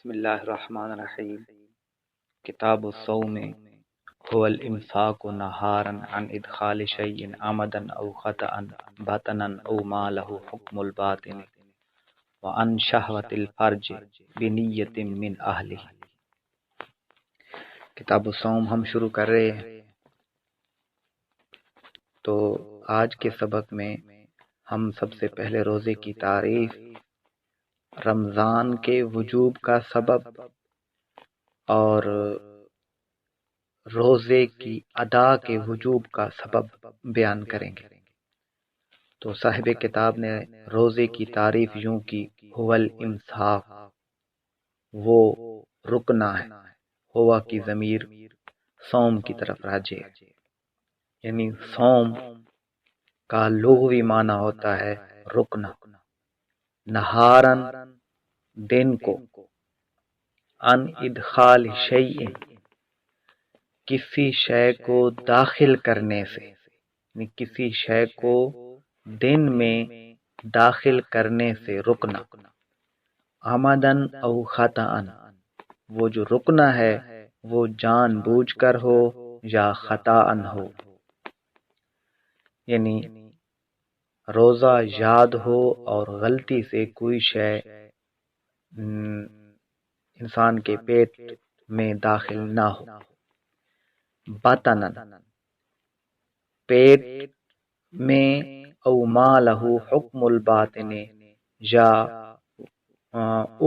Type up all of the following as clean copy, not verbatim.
بسم اللہ الرحمن الرحیم۔ کتاب الصوم هو الامساک نہارا عن ادخال شیء عمدا او خطأ باطنا او ما له حکم الباطن وعن شہوۃ الفرج بنیت من اہلہ۔ کتاب الصوم ہم شروع کر رہے ہیں، تو آج کے سبق میں ہم سب سے پہلے روزے کی تعریف، رمضان کے وجوب کا سبب اور روزے کی ادا کے وجوب کا سبب بیان کریں گے۔ تو صاحب کتاب نے روزے کی تعریف یوں کی، هو الامساک، وہ رکنا ہے، ہوا کی ضمیر صوم کی طرف راجع ہے، یعنی صوم کا لغوی معنی ہوتا ہے رکنا، نہارن دن کو، ان ادخال شیء کسی شے کو داخل کرنے سے، یعنی کسی شے کو دن میں داخل کرنے سے رکنا، عمدن او خطأن، وہ جو رکنا ہے وہ جان بوجھ کر ہو یا خطأن ہو، یعنی روزہ یاد ہو اور غلطی سے کوئی شے انسان کے پیٹ میں داخل نہ ہو، باطنن پیٹ میں، او ما لہو حکم الباطن یا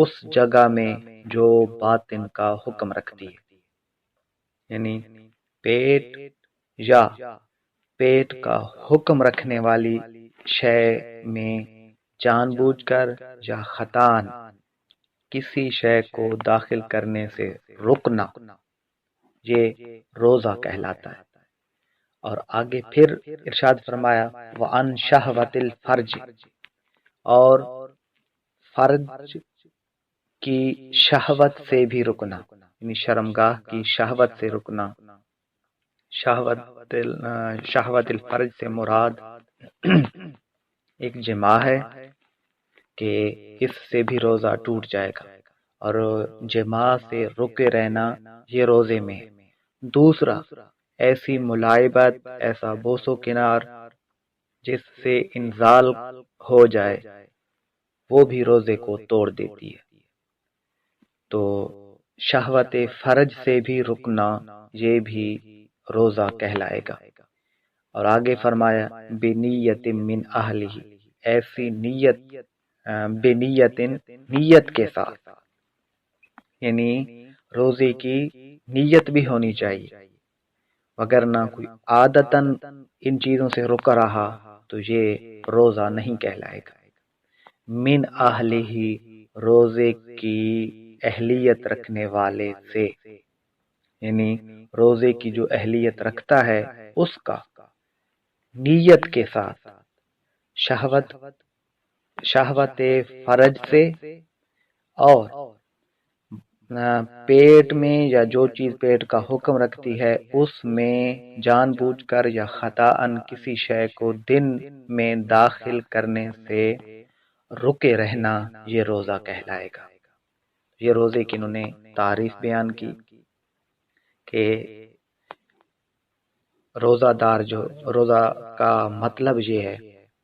اس جگہ میں جو باطن کا حکم رکھتی ہے، یعنی پیٹ یا پیٹ کا حکم رکھنے والی شے میں جان بوجھ کر یا خطان کسی شے کو داخل کرنے سے رکنا، یہ روزہ کہلاتا ہے۔ اور آگے پھر ارشاد فرمایا وَعَنْ شَهْوَةِ الْفَرْجِ، اور فرج کی شہوت سے بھی رکنا، یعنی شرمگاہ کی شہوت سے رکنا۔ شہوت الفرج سے مراد ایک جماع ہے کہ اس سے بھی روزہ ٹوٹ جائے گا، اور جماع سے رکے رہنا یہ روزے میں ہے۔ دوسرا، ایسی ملائبت، ایسا بوس و کنار جس سے انزال ہو جائے، وہ بھی روزے کو توڑ دیتی ہے۔ تو شہوت فرج سے بھی رکنا یہ بھی روزہ کہلائے گا۔ اور آگے فرمایا بنیت من اہلہ، ایسی نیت، بنیت نیت کے ساتھ، یعنی روزے کی نیت بھی ہونی چاہیے، وگرنہ کوئی عادتاً ان چیزوں سے رکا رہا تو یہ روزہ نہیں کہلائے گا۔ من اہلہ، روزے کی اہلیت رکھنے والے سے، یعنی روزے کی جو اہلیت رکھتا ہے اس کا نیت کے ساتھ، شہوت فرج سے اور پیٹ میں یا جو چیز پیٹ کا حکم رکھتی ہے اس میں جان بوجھ کر یا خطاً کسی شے کو دن میں داخل کرنے سے رکے رہنا یہ روزہ کہلائے گا۔ یہ روزے کی انہوں نے تعریف بیان کی کہ روزہ دار جو روزہ کا مطلب یہ ہے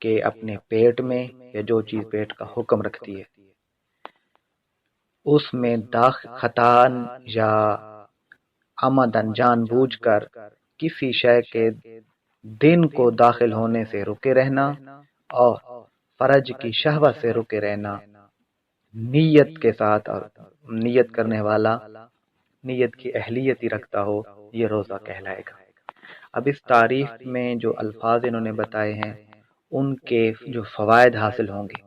کہ اپنے پیٹ میں یا جو چیز پیٹ کا حکم رکھتی ہے اس میں خطاً یا عمدن جان بوجھ کر کسی شے کے دن کو داخل ہونے سے رکے رہنا، اور فرج کی شہوت سے رکے رہنا نیت کے ساتھ، اور نیت کرنے والا نیت کی اہلیت ہی رکھتا ہو، یہ روزہ کہلائے گا۔ اب اس تعریف میں جو الفاظ انہوں نے بتائے ہیں ان کے جو فوائد حاصل ہوں گے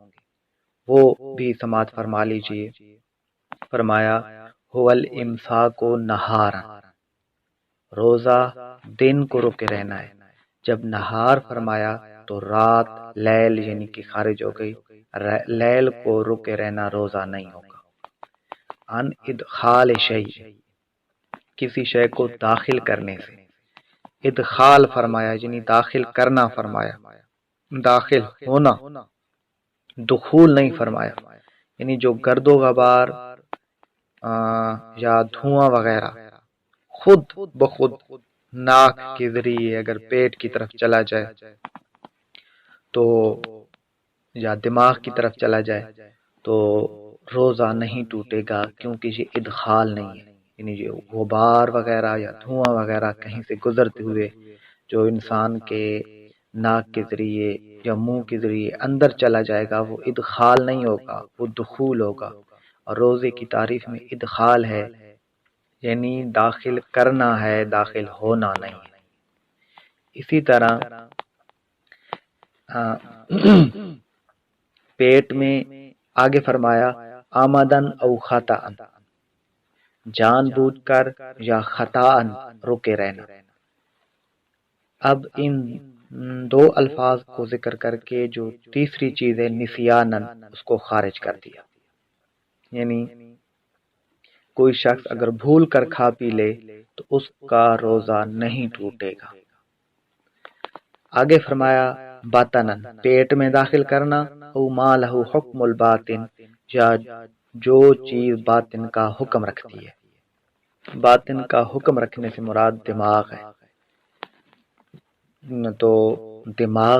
وہ بھی سماعت فرما لیجئے۔ فرمایا هو الامساک نہارا، روزہ دن کو رکے رہنا ہے۔ جب نہار فرمایا تو رات، لیل یعنی کہ خارج ہو گئی، لیل کو رکے رہنا روزہ نہیں ہوگا۔ ان ادخال شیء، کسی شے کو داخل کرنے سے، ادخال فرمایا یعنی داخل کرنا فرمایا، داخل ہونا، دخول نہیں فرمایا، یعنی جو گرد و غبار یا دھواں وغیرہ خود بخود ناک کے ذریعے اگر پیٹ کی طرف چلا جائے تو یا دماغ کی طرف چلا جائے تو روزہ نہیں ٹوٹے گا، کیونکہ یہ ادخال نہیں ہے، یعنی یہ غبار وغیرہ یا دھواں وغیرہ کہیں سے گزرتے ہوئے جو انسان کے ناک کے ذریعے یا منہ کے ذریعے اندر چلا جائے گا وہ ادخال نہیں ہوگا، وہ دخول ہوگا۔ اور روزے کی تعریف میں ادخال ہے، یعنی داخل کرنا ہے، داخل ہونا نہیں ہے۔ اسی طرح پیٹ میں آگے فرمایا آمدن او خطأن، جان بوجھ کر یا خطأن رکے رہنا۔ اب ان دو الفاظ کو ذکر کر کے جو تیسری چیز ہے نسیانن، اس کو خارج کر دیا، یعنی کوئی شخص اگر بھول کر کھا پی لے تو اس کا روزہ نہیں ٹوٹے گا۔ آگے فرمایا باطنن، پیٹ میں داخل کرنا، او ما لہو حکم الباطن، یا جو چیز باطن کا حکم رکھتی ہے۔ باطن کا حکم رکھنے سے مراد دماغ ہے، تو دماغ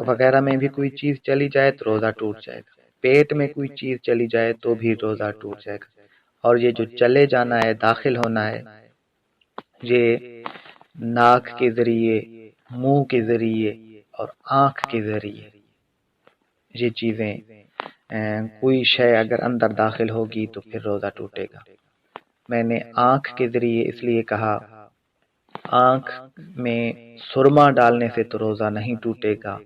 وغیرہ میں بھی کوئی چیز چلی جائے تو روزہ ٹوٹ جائے گا، پیٹ میں کوئی چیز چلی جائے تو بھی روزہ ٹوٹ جائے گا۔ اور یہ جو چلے جانا ہے، داخل ہونا ہے، یہ ناک کے ذریعے، منہ کے ذریعے اور آنکھ کے ذریعے، یہ چیزیں کوئی شے اگر اندر داخل ہوگی تو پھر روزہ ٹوٹے گا۔ میں نے آنکھ کے ذریعے اس لیے کہا، آنکھ میں سرما ڈالنے سے تو روزہ نہیں ٹوٹے گا،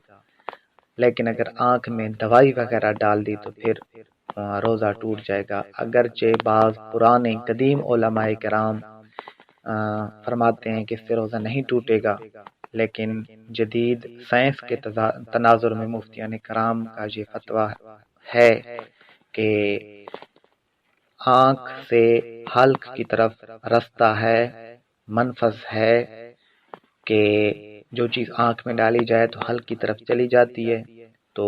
لیکن اگر آنکھ میں دوائی وغیرہ ڈال دی تو پھر روزہ ٹوٹ جائے گا۔ اگرچہ بعض پرانے قدیم علماء کرام فرماتے ہیں کہ اس سے روزہ نہیں ٹوٹے گا، لیکن جدید سائنس کے تناظر میں مفتیان کرام کا یہ فتویٰ ہے کہ آنکھ سے حلق کی طرف رستہ ہے، منفذ ہے، کہ جو چیز آنکھ میں ڈالی جائے تو حلق کی طرف چلی جاتی ہے، تو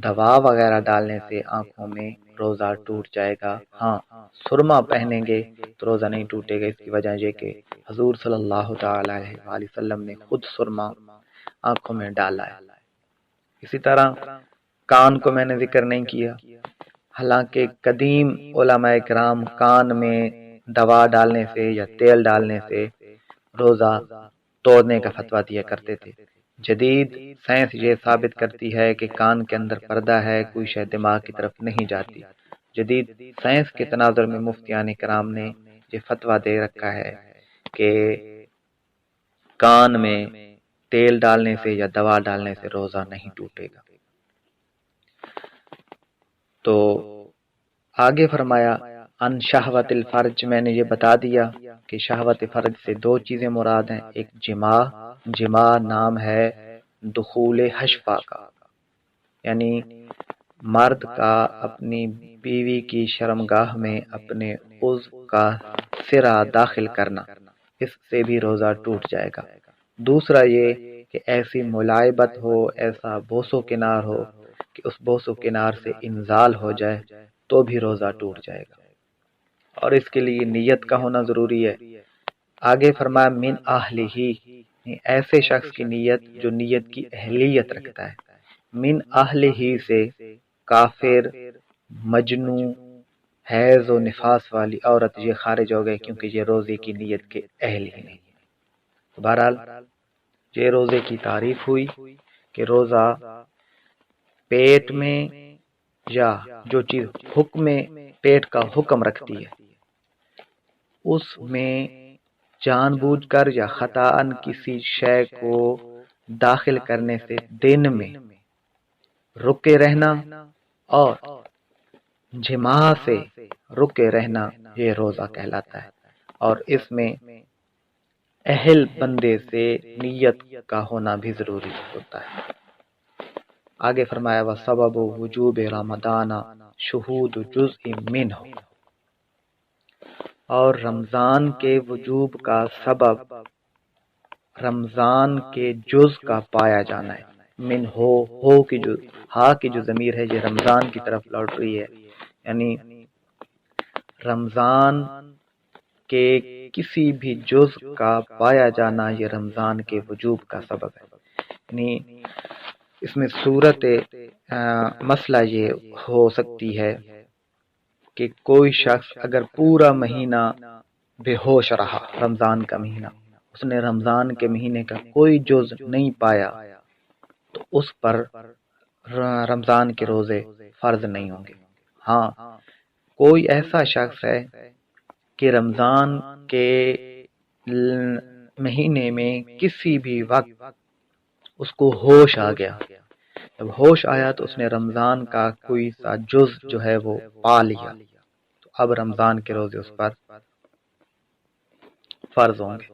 دوا وغیرہ ڈالنے سے آنکھوں میں روزہ ٹوٹ جائے گا۔ ہاں، سرما پہنیں گے تو روزہ نہیں ٹوٹے گا، اس کی وجہ یہ کہ حضور صلی اللہ تعالی علیہ وآلہ وسلم نے خود سرما آنکھوں میں ڈالا ہے۔ اسی طرح کان کو میں نے ذکر نہیں کیا، حالانکہ قدیم علماء کرام کان میں دوا ڈالنے سے یا تیل ڈالنے سے روزہ توڑنے کا فتویٰ دیا کرتے تھے۔ جدید سائنس یہ ثابت کرتی ہے کہ کان کے اندر پردہ ہے، کوئی شے دماغ کی طرف نہیں جاتی۔ جدید سائنس کے تناظر میں مفتیان کرام نے یہ فتویٰ دے رکھا ہے کہ کان میں تیل ڈالنے سے یا دوا ڈالنے سے روزہ نہیں ٹوٹے گا۔ تو آگے فرمایا ان شہوت الفرج، میں نے یہ بتا دیا کہ شہوت فرج سے دو چیزیں مراد ہیں، ایک جماع نام ہے دخول حشفہ کا، یعنی مرد کا اپنی بیوی کی شرمگاہ میں اپنے عضو کا سرا داخل کرنا، اس سے بھی روزہ ٹوٹ جائے گا۔ دوسرا یہ کہ ایسی ملاعبت ہو، ایسا بوس و کنار ہو کہ اس بوس و کنار سے انزال ہو جائے تو بھی روزہ ٹوٹ جائے گا، اور اس کے لیے نیت کا ہونا ضروری ہے۔ آگے فرمایا من اہلہ، ایسے شخص کی نیت جو نیت کی اہلیت رکھتا ہے۔ من اہلہ سے کافر، مجنون، حیض و نفاس والی عورت یہ خارج ہو گئے، کیونکہ یہ روزے کی نیت کے اہل ہی نہیں۔ بہرحال یہ روزے کی تعریف ہوئی کہ روزہ پیٹ میں یا جو چیز حکم پیٹ کا حکم رکھتی ہے اس میں جان بوجھ کر یا خطاً کسی شے کو داخل کرنے سے دن میں رکے رہنا اور جماع سے رکے رہنا یہ روزہ کہلاتا ہے، اور اس میں اہل بندے سے نیت کا ہونا بھی ضروری ہوتا ہے۔ آگے فرمایا وَسَبَبُ وُجُوبِ رَمَضَانَ شُهُودُ جُزْءٍ مِّنْهُ، اور رمضان کے وجوب کا سبب رمضان کے جز کا پایا جانا ہے۔ من ہو کی جو ضمیر ہے یہ رمضان کی طرف لوٹ رہی ہے، یعنی رمضان کے کسی بھی جز کا پایا جانا یہ رمضان کے وجوب کا سبب ہے. یعنی اس میں صورت مسئلہ یہ ہو سکتی ہے کہ کوئی شخص اگر پورا مہینہ بے ہوش رہا، رمضان کا مہینہ، اس نے رمضان کے مہینے کا کوئی جز نہیں پایا، تو اس پر رمضان کے روزے فرض نہیں ہوں گے. ہاں، کوئی ایسا شخص ہے کہ رمضان کے مہینے میں کسی بھی وقت اس کو ہوش آ گیا، جب ہوش آیا تو اس نے رمضان کا کوئی سا جز جو ہے وہ پا لیا، تو اب رمضان کے روزے اس پر فرض ہوں گے.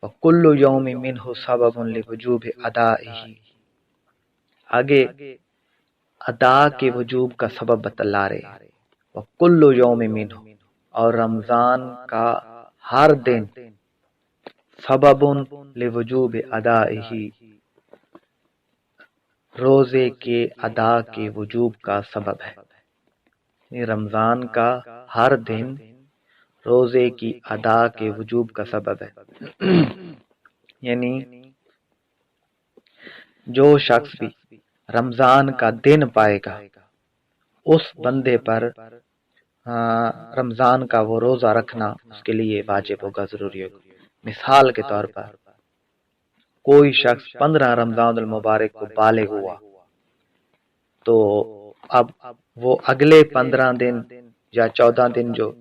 وَكُلُّ يَوْمٍ مِّنْهُ سَبَبٌ لِوُجُوبِ أَدَائِهِ، آگے ادا کے وجوب کا سبب بتلا رہے ہیں. وَكُلُّ يَوْمٍ مِّنْهُ، اور رمضان کا ہر دن سبب لوجوب ادائہ، روزے کے ادا کے وجوب کا سبب ہے. رمضان کا ہر دن روزے کی ادا کے وجوب کا سبب ہے. یعنی جو شخص بھی رمضان کا دن پائے گا، اس بندے پر رمضان کا وہ روزہ رکھنا اس کے لیے واجب ہوگا، ضروری ہوگا. مثال کے طور پر کوئی شخص 15 رمضان المبارک کو بالغ ہوا، تو اب وہ اگلے 15 دن یا 14 دن جو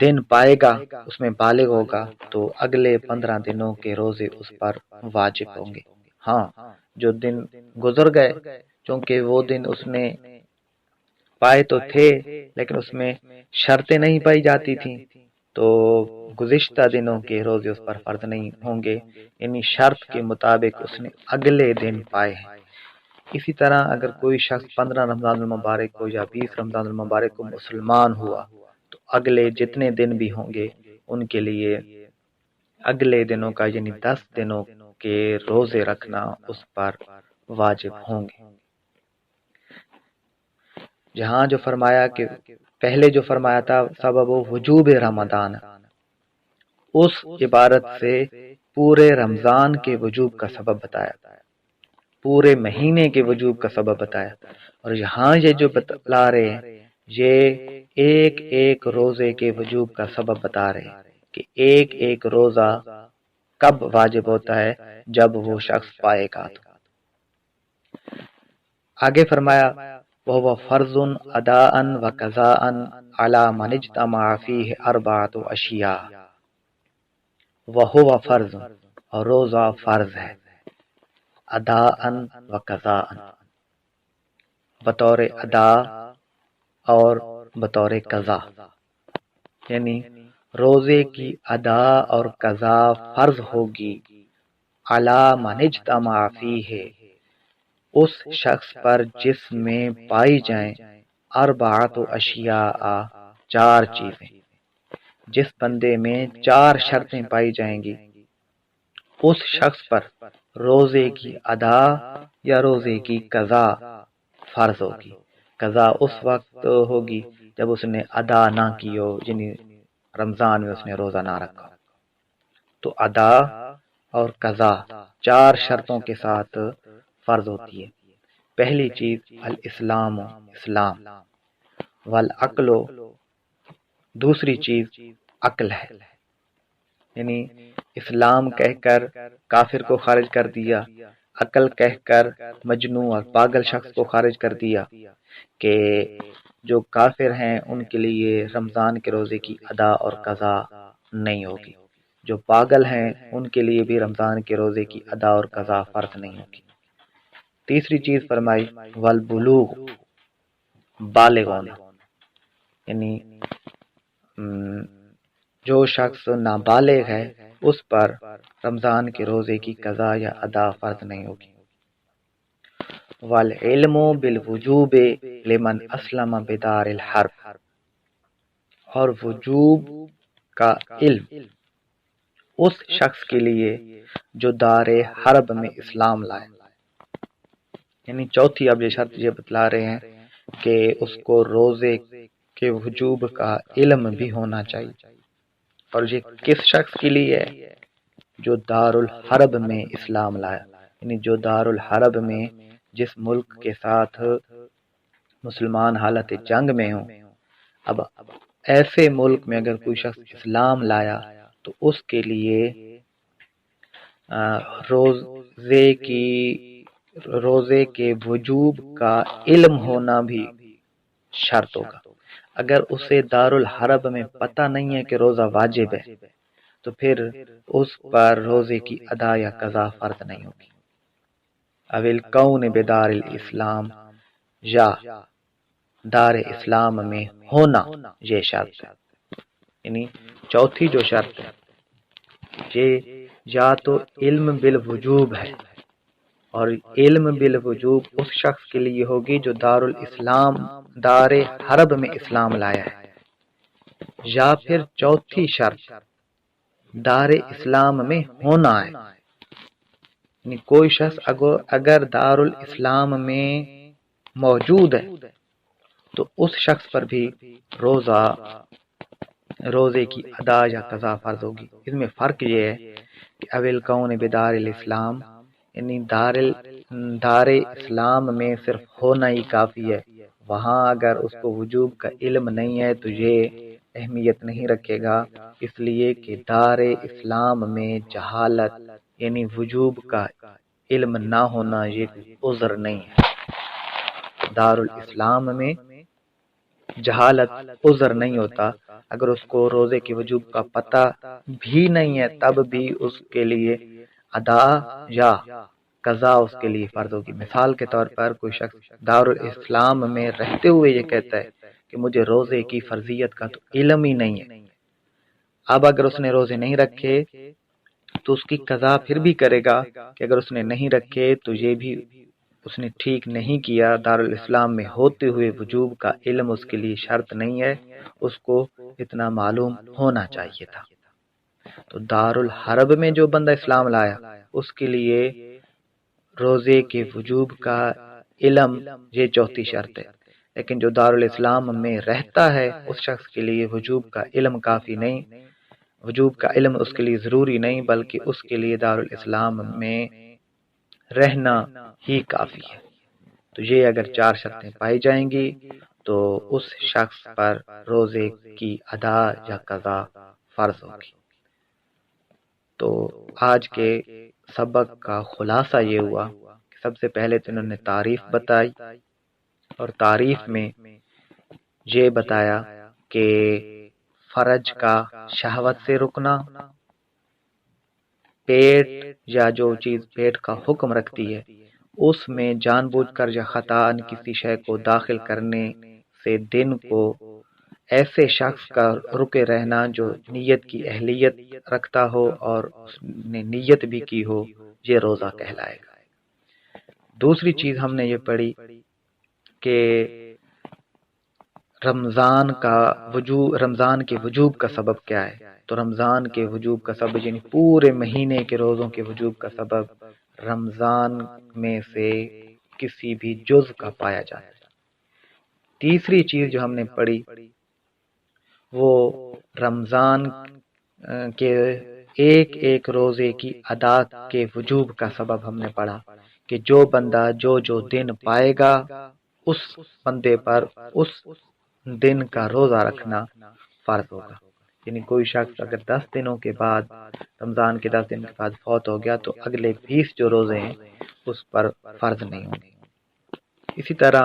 دن پائے گا اس میں بالغ ہوگا، تو اگلے 15 دنوں کے روزے اس پر واجب ہوں گے. ہاں، جو دن گزر گئے، چونکہ وہ دن اس نے پائے تو تھے لیکن اس میں شرطیں نہیں پائی جاتی تھیں، تو گزشتہ دنوں کے روزے اس پر فرض نہیں ہوں گے، یعنی شرط کے مطابق اس نے اگلے دن پائے ہیں. اسی طرح اگر کوئی شخص 15 رمضان المبارک کو یا 20 رمضان المبارک کو مسلمان ہوا، تو اگلے جتنے دن بھی ہوں گے ان کے لیے اگلے دنوں کا یعنی 10 دنوں کے روزے رکھنا اس پر واجب ہوں گے. جہاں جو فرمایا کہ پہلے جو فرمایا تھا سبب وجوب رمضان، اس عبارت سے پورے رمضان کے وجوب کا سبب بتایا، پورے مہینے کے وجوب کا سبب بتایا. اور یہاں یہ جو بتلا رہے ہیں یہ ایک ایک روزے کے وجوب کا سبب بتا رہے ہیں کہ ایک ایک روزہ کب واجب ہوتا ہے، جب وہ شخص پائے گا. آگے فرمایا وَهُوَ فَرْضٌ أَدَاءً وَقَضَاءً عَلَى مَنِ اجْتَمَعَ فِيهِ أَرْبَعَةُ أَشْيَاء. وَهُوَ فَرْضٌ، اور روزہ فرض ہے، اداءً وقضاءً، بطور ادا اور بطور قضا. یعنی روزے کی ادا اور قضا فرض ہوگی علی من اجتمع فیہ، اس شخص پر جس میں پائی جائیں اربعۃ اشیاء، 4 چیزیں. جس بندے میں 4 شرطیں پائی جائیں گی اس شخص پر روزے کی ادا یا روزے کی قضا فرض ہوگی. قضا اس وقت ہوگی جب اس نے ادا نہ کی ہو، یعنی رمضان میں اس نے روزہ نہ رکھا. تو ادا اور قضا 4 شرطوں کے ساتھ فرض ہوتی ہے. پہلی چیز الاسلام، اسلام، والعقل، دوسری چیز عقل ہے. یعنی اسلام کہہ کر کافر کو خارج کر دیا، عقل کہہ کر مجنون اور پاگل شخص کو خارج کر دیا کہ جو کافر ہیں ان کے لیے رمضان کے روزے کی ادا اور قضا نہیں ہوگی، جو پاگل ہیں ان کے لیے بھی رمضان کے روزے کی ادا اور قضا فرض نہیں ہوگی. تیسری چیز فرمائی والبلوغ، بالغ ہونا. یعنی جو شخص نابالغ ہے اس پر رمضان کے روزے کی قضا یا ادا فرض نہیں ہوگی. والعلم بالوجوب لمن اسلم بدار الحرب، اور وجوب کا علم اس شخص کے لیے جو دار حرب میں اسلام لائے. یعنی چوتھی اب یہ شرط یہ بتلا رہے ہیں کہ اس کو روزے کے وجوب کا علم بھی ہونا چاہیے۔ اور یہ کس شخص کے لیے ہے؟ جو دارالحرب میں اسلام لایا، یعنی جو دارالحرب میں جس ملک کے ساتھ مسلمان حالت جنگ میں ہوں۔ اب ایسے ملک میں اگر کوئی شخص اسلام لایا تو اس کے لیے روزے کے وجوب کا علم ہونا بھی شرط ہوگا۔ اگر اسے دارالحرب میں پتہ نہیں ہے کہ روزہ واجب ہے تو پھر اس پر روزے کی ادا یا قضا فرض نہیں ہوگی۔ اویل کون بدار الاسلام، یا دار اسلام میں ہونا یہ شرط ہے۔ یعنی چوتھی جو شرط ہے یہ یا تو علم بالوجوب ہے، اور علم بالوجوب اس شخص کے لیے ہوگی جو دار حرب میں اسلام لایا ہے، یا پھر چوتھی شرط دار اسلام میں ہونا ہے۔ یعنی کوئی شخص اگر دارالاسلام میں موجود ہے تو اس شخص پر بھی روزے کی ادا یا قضا فرض ہوگی۔ اس میں فرق یہ ہے کہ اویل کون بدار الاسلام، یعنی دار اسلام میں صرف ہونا ہی کافی ہے، وہاں اگر اس کو وجوب کا علم نہیں ہے تو یہ اہمیت نہیں رکھے گا، اس لیے کہ دار اسلام میں جہالت یعنی وجوب کا علم نہ ہونا یہ عذر نہیں ہے۔ دارالاسلام میں جہالت عذر نہیں ہوتا، اگر اس کو روزے کی وجوب کا پتہ بھی نہیں ہے تب بھی اس کے لیے ادا یا قضا اس کے لیے فرض ہوگی۔ مثال کے طور پر کوئی شخص دارالاسلام میں رہتے ہوئے یہ کہتا ہے کہ مجھے روزے کی فرضیت کا تو علم ہی نہیں ہے، اب اگر اس نے روزے نہیں رکھے تو اس کی قضا پھر بھی کرے گا کہ اگر اس نے نہیں رکھے تو یہ بھی اس نے ٹھیک نہیں کیا۔ دارالاسلام میں ہوتے ہوئے وجوب کا علم اس کے لیے شرط نہیں ہے، اس کو اتنا معلوم ہونا چاہیے تھا۔ تو دارالحرب میں جو بندہ اسلام لایا اس کے لیے روزے کے وجوب کا علم یہ چوتھی شرط ہے، لیکن جو دارالاسلام میں رہتا ہے اس شخص کے لیے وجوب کا علم کافی نہیں، وجوب کا علم اس کے لیے ضروری نہیں، بلکہ اس کے لیے دارالاسلام میں رہنا ہی کافی ہے۔ تو یہ اگر چار شرطیں پائی جائیں گی تو اس شخص پر روزے کی ادا یا قضا فرض ہوگی۔ تو آج کے سبق کا خلاصہ یہ ہوا کہ سب سے پہلے تو انہوں نے تعریف بتائی، اور تعریف میں یہ بتایا کہ فرج کا شہوت سے رکنا، پیٹ یا جو چیز پیٹ کا حکم رکھتی ہے اس میں جان بوجھ کر یا خطاً کسی شے کو داخل کرنے سے دن کو ایسے شخص کا رکے رہنا جو نیت کی اہلیت رکھتا ہو اور اس نے نیت بھی کی ہو، یہ روزہ کہلائے گا۔ دوسری چیز ہم نے یہ پڑھی کہ رمضان کے وجوب کا سبب کیا ہے؟ تو رمضان کے وجوب کا سبب یعنی پورے مہینے کے روزوں کے وجوب کا سبب رمضان میں سے کسی بھی جز کا پایا جاتا ہے۔ تیسری چیز جو ہم نے پڑھی وہ رمضان کے ایک ایک روزے کی ادا کے وجوب کا سبب ہم نے پڑھا کہ جو بندہ جو دن پائے گا اس بندے پر اس دن کا روزہ رکھنا فرض ہوگا۔ یعنی کوئی شخص اگر 10 دنوں کے بعد رمضان کے 10 دن کے بعد فوت ہو گیا تو اگلے 20 جو روزے ہیں اس پر فرض نہیں ہوں گے۔ اسی طرح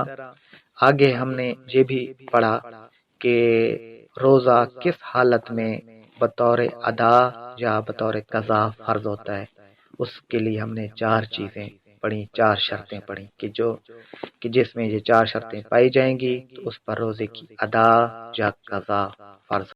آگے ہم نے یہ بھی پڑھا کہ روزہ کس حالت میں بطور ادا یا بطور قضا فرض ہوتا ہے، اس کے لیے ہم نے 4 چیزیں پڑھی، 4 شرطیں پڑھی کہ جس میں یہ 4 شرطیں پائی جائیں گی تو اس پر روزے کی ادا یا قضا فرض